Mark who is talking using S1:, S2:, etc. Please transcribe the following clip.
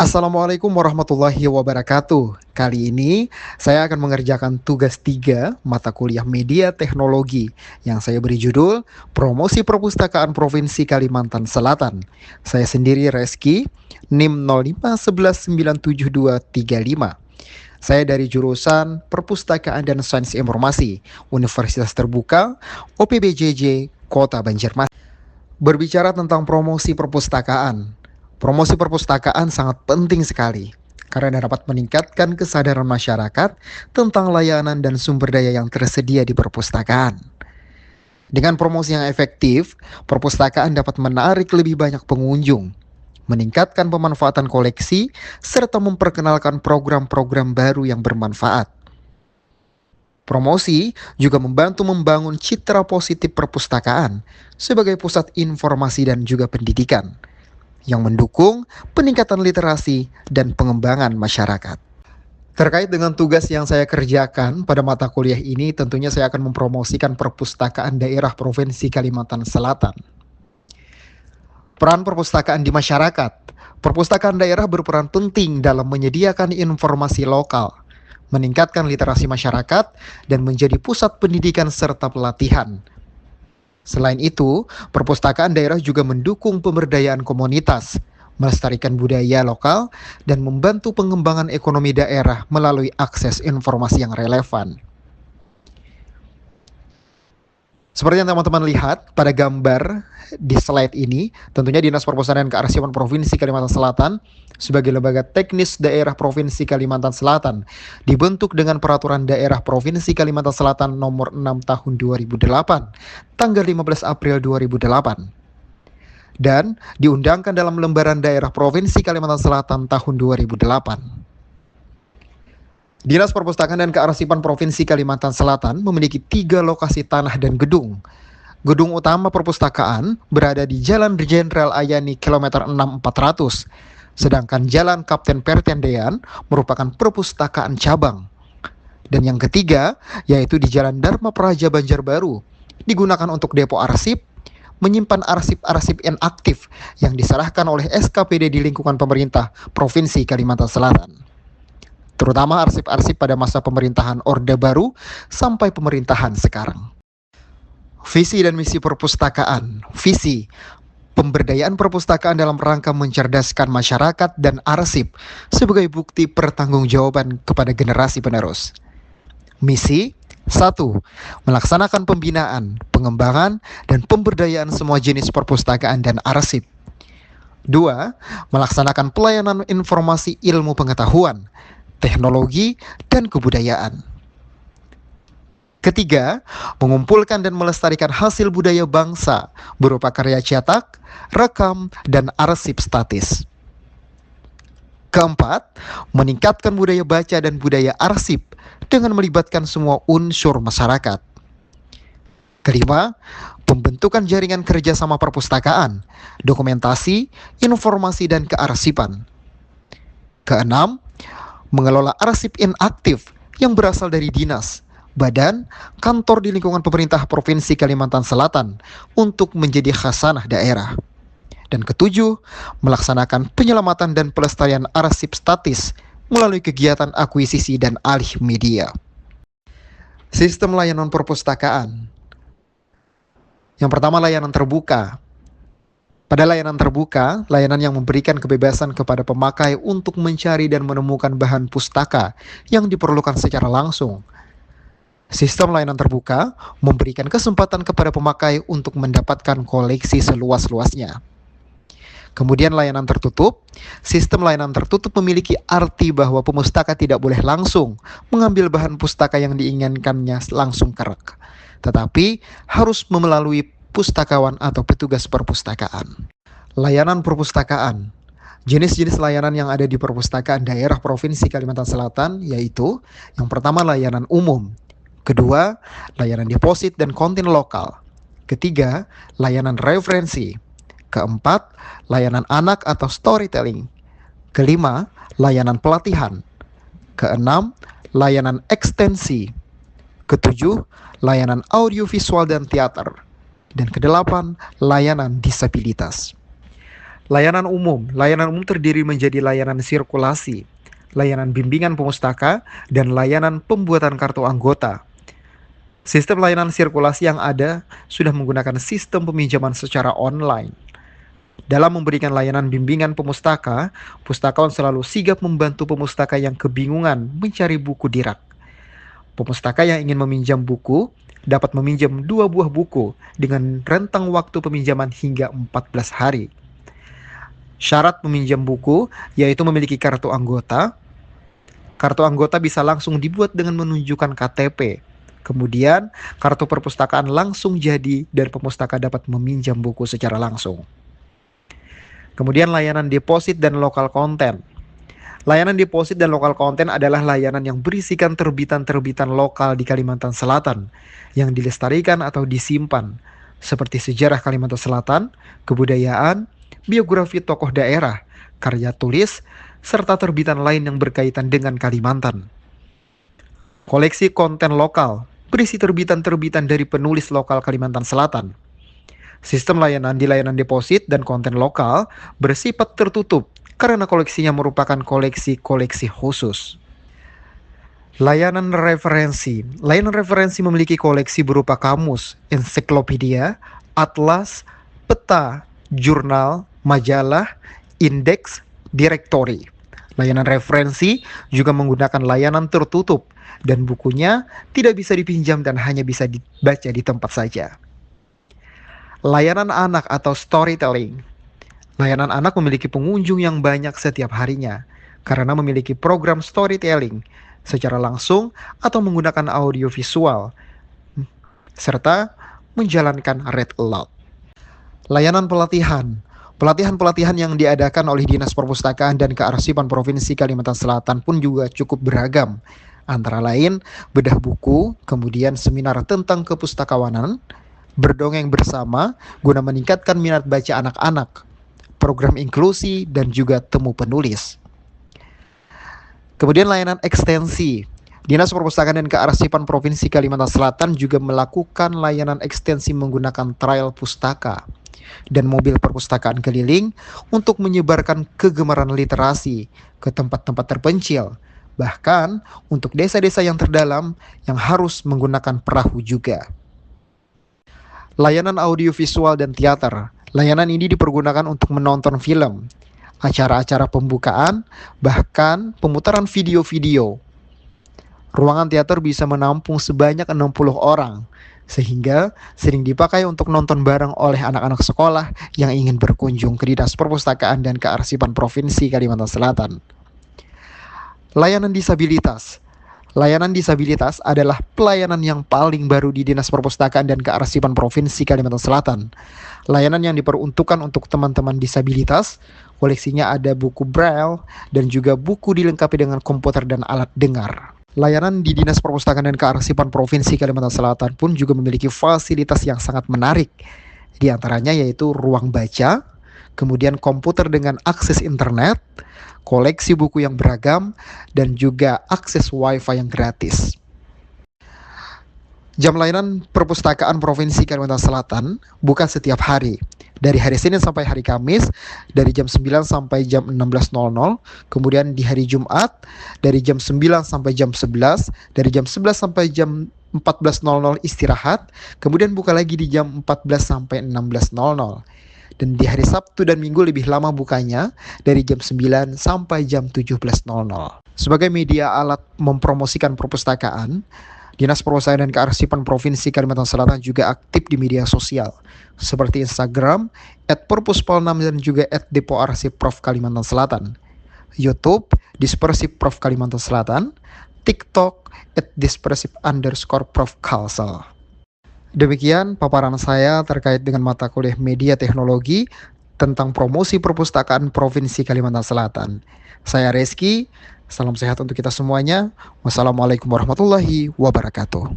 S1: Assalamualaikum warahmatullahi wabarakatuh. Kali ini saya akan mengerjakan tugas 3 mata kuliah Media Teknologi yang saya beri judul Promosi Perpustakaan Provinsi Kalimantan Selatan. Saya sendiri Reski, NIM 0511972235. Saya dari jurusan Perpustakaan dan Sains Informasi, Universitas Terbuka, OPBJJ, Kota Banjarmasin. Berbicara tentang promosi perpustakaan, promosi perpustakaan sangat penting sekali karena dapat meningkatkan kesadaran masyarakat tentang layanan dan sumber daya yang tersedia di perpustakaan. Dengan promosi yang efektif, perpustakaan dapat menarik lebih banyak pengunjung, meningkatkan pemanfaatan koleksi, serta memperkenalkan program-program baru yang bermanfaat. Promosi juga membantu membangun citra positif perpustakaan sebagai pusat informasi dan juga pendidikan yang mendukung peningkatan literasi dan pengembangan masyarakat. Terkait dengan tugas yang saya kerjakan pada mata kuliah ini, tentunya saya akan mempromosikan perpustakaan daerah Provinsi Kalimantan Selatan. Peran perpustakaan di masyarakat. Perpustakaan daerah berperan penting dalam menyediakan informasi lokal, meningkatkan literasi masyarakat, dan menjadi pusat pendidikan serta pelatihan. Selain itu, perpustakaan daerah juga mendukung pemberdayaan komunitas, melestarikan budaya lokal, dan membantu pengembangan ekonomi daerah melalui akses informasi yang relevan. Seperti yang teman-teman lihat pada gambar di slide ini, tentunya Dinas Perpustakaan dan Kearsipan Provinsi Kalimantan Selatan sebagai lembaga teknis daerah Provinsi Kalimantan Selatan dibentuk dengan Peraturan Daerah Provinsi Kalimantan Selatan Nomor 6 Tahun 2008, tanggal 15 April 2008, dan diundangkan dalam Lembaran Daerah Provinsi Kalimantan Selatan tahun 2008. Dinas Perpustakaan dan Kearsipan Provinsi Kalimantan Selatan memiliki 3 lokasi tanah dan gedung. Gedung utama perpustakaan berada di Jalan Jenderal Ayani kilometer 6400, sedangkan Jalan Kapten Pertendean merupakan perpustakaan cabang. Dan yang ketiga, yaitu di Jalan Dharma Praja Banjarbaru, digunakan untuk depo arsip, menyimpan arsip-arsip inaktif yang diserahkan oleh SKPD di lingkungan pemerintah Provinsi Kalimantan Selatan, terutama arsip-arsip pada masa pemerintahan Orde Baru sampai pemerintahan sekarang. Visi dan misi perpustakaan. Visi, pemberdayaan perpustakaan dalam rangka mencerdaskan masyarakat dan arsip sebagai bukti pertanggungjawaban kepada generasi penerus. Misi, 1. Melaksanakan pembinaan, pengembangan, dan pemberdayaan semua jenis perpustakaan dan arsip. 2. Melaksanakan pelayanan informasi ilmu pengetahuan, teknologi, dan kebudayaan. Ketiga, mengumpulkan dan melestarikan hasil budaya bangsa berupa karya cetak, rekam, dan arsip statis. Keempat, meningkatkan budaya baca dan budaya arsip dengan melibatkan semua unsur masyarakat. Kelima, pembentukan jaringan kerjasama perpustakaan, dokumentasi, informasi, dan kearsipan. Keenam, mengelola arsip inaktif yang berasal dari dinas, badan, kantor di lingkungan pemerintah Provinsi Kalimantan Selatan untuk menjadi khasanah daerah. Dan ketujuh, melaksanakan penyelamatan dan pelestarian arsip statis melalui kegiatan akuisisi dan alih media. Sistem layanan perpustakaan. Yang pertama, layanan terbuka. Pada layanan terbuka, layanan yang memberikan kebebasan kepada pemakai untuk mencari dan menemukan bahan pustaka yang diperlukan secara langsung. Sistem layanan terbuka memberikan kesempatan kepada pemakai untuk mendapatkan koleksi seluas-luasnya. Kemudian layanan tertutup. Sistem layanan tertutup memiliki arti bahwa pemustaka tidak boleh langsung mengambil bahan pustaka yang diinginkannya langsung kerek, tetapi harus melalui pustakawan atau petugas perpustakaan. Layanan perpustakaan. Jenis-jenis layanan yang ada di perpustakaan daerah Provinsi Kalimantan Selatan yaitu yang pertama, layanan umum. Kedua, layanan deposit dan konten lokal. Ketiga, layanan referensi. Keempat, layanan anak atau storytelling. Kelima, layanan pelatihan. Keenam, layanan ekstensi. Ketujuh, layanan audiovisual dan teater. Dan kedelapan, layanan disabilitas. Layanan umum terdiri menjadi layanan sirkulasi, layanan bimbingan pemustaka, dan layanan pembuatan kartu anggota. Sistem layanan sirkulasi yang ada sudah menggunakan sistem peminjaman secara online. Dalam memberikan layanan bimbingan pemustaka, pustakawan selalu sigap membantu pemustaka yang kebingungan mencari buku di rak. Pemustaka yang ingin meminjam buku dapat meminjam 2 buah buku dengan rentang waktu peminjaman hingga 14 hari. Syarat meminjam buku yaitu memiliki kartu anggota. Kartu anggota bisa langsung dibuat dengan menunjukkan KTP. Kemudian, kartu perpustakaan langsung jadi dan pemustaka dapat meminjam buku secara langsung. Kemudian layanan deposit dan lokal konten. Layanan deposit dan lokal konten adalah layanan yang berisikan terbitan-terbitan lokal di Kalimantan Selatan yang dilestarikan atau disimpan, seperti sejarah Kalimantan Selatan, kebudayaan, biografi tokoh daerah, karya tulis, serta terbitan lain yang berkaitan dengan Kalimantan. Koleksi konten lokal berisi terbitan-terbitan dari penulis lokal Kalimantan Selatan. Sistem layanan di layanan deposit dan konten lokal bersifat tertutup karena koleksinya merupakan koleksi-koleksi khusus. Layanan referensi. Layanan referensi memiliki koleksi berupa kamus, ensiklopedia, atlas, peta, jurnal, majalah, indeks, direktori. Layanan referensi juga menggunakan layanan tertutup dan bukunya tidak bisa dipinjam dan hanya bisa dibaca di tempat saja. Layanan anak atau storytelling. Layanan anak memiliki pengunjung yang banyak setiap harinya karena memiliki program storytelling secara langsung atau menggunakan audio visual serta menjalankan read aloud. Layanan pelatihan. Pelatihan-pelatihan yang diadakan oleh Dinas Perpustakaan dan Kearsipan Provinsi Kalimantan Selatan pun juga cukup beragam. Antara lain bedah buku, kemudian seminar tentang kepustakawanan, berdongeng bersama guna meningkatkan minat baca anak-anak, program inklusi, dan juga temu penulis. Kemudian layanan ekstensi. Dinas Perpustakaan dan Kearsipan Provinsi Kalimantan Selatan juga melakukan layanan ekstensi menggunakan trail pustaka dan mobil perpustakaan keliling untuk menyebarkan kegemaran literasi ke tempat-tempat terpencil, bahkan untuk desa-desa yang terdalam yang harus menggunakan perahu juga. Layanan audiovisual dan teater. Layanan ini dipergunakan untuk menonton film, acara-acara pembukaan, bahkan pemutaran video-video. Ruangan teater bisa menampung sebanyak 60 orang, sehingga sering dipakai untuk nonton bareng oleh anak-anak sekolah yang ingin berkunjung ke Dinas Perpustakaan dan Kearsipan Provinsi Kalimantan Selatan. Layanan disabilitas. Layanan disabilitas adalah pelayanan yang paling baru di Dinas Perpustakaan dan Kearsipan Provinsi Kalimantan Selatan. Layanan yang diperuntukkan untuk teman-teman disabilitas, koleksinya ada buku braille dan juga buku dilengkapi dengan komputer dan alat dengar. Layanan di Dinas Perpustakaan dan Kearsipan Provinsi Kalimantan Selatan pun juga memiliki fasilitas yang sangat menarik. Di antaranya yaitu ruang baca, kemudian komputer dengan akses internet, koleksi buku yang beragam, dan juga akses wifi yang gratis. Jam layanan Perpustakaan Provinsi Kalimantan Selatan buka setiap hari, dari hari Senin sampai hari Kamis, dari jam 9 sampai jam 16.00, kemudian di hari Jumat, dari jam 9 sampai jam 11, dari jam 11 sampai jam 14.00 istirahat, kemudian buka lagi di jam 14 sampai 16.00. Dan di hari Sabtu dan Minggu lebih lama bukanya, dari jam 9 sampai jam 17.00. Sebagai media alat mempromosikan perpustakaan, Dinas Perpustakaan dan Kearsipan Provinsi Kalimantan Selatan juga aktif di media sosial, seperti Instagram, @perpuspolnam dan juga @depoarsipprov Kalimantan Selatan, YouTube, Dispersipprov Kalimantan Selatan, TikTok, @dispersip_Prof Kalsel. Demikian paparan saya terkait dengan mata kuliah Media Teknologi tentang promosi perpustakaan Provinsi Kalimantan Selatan. Saya Reski, salam sehat untuk kita semuanya. Wassalamualaikum warahmatullahi wabarakatuh.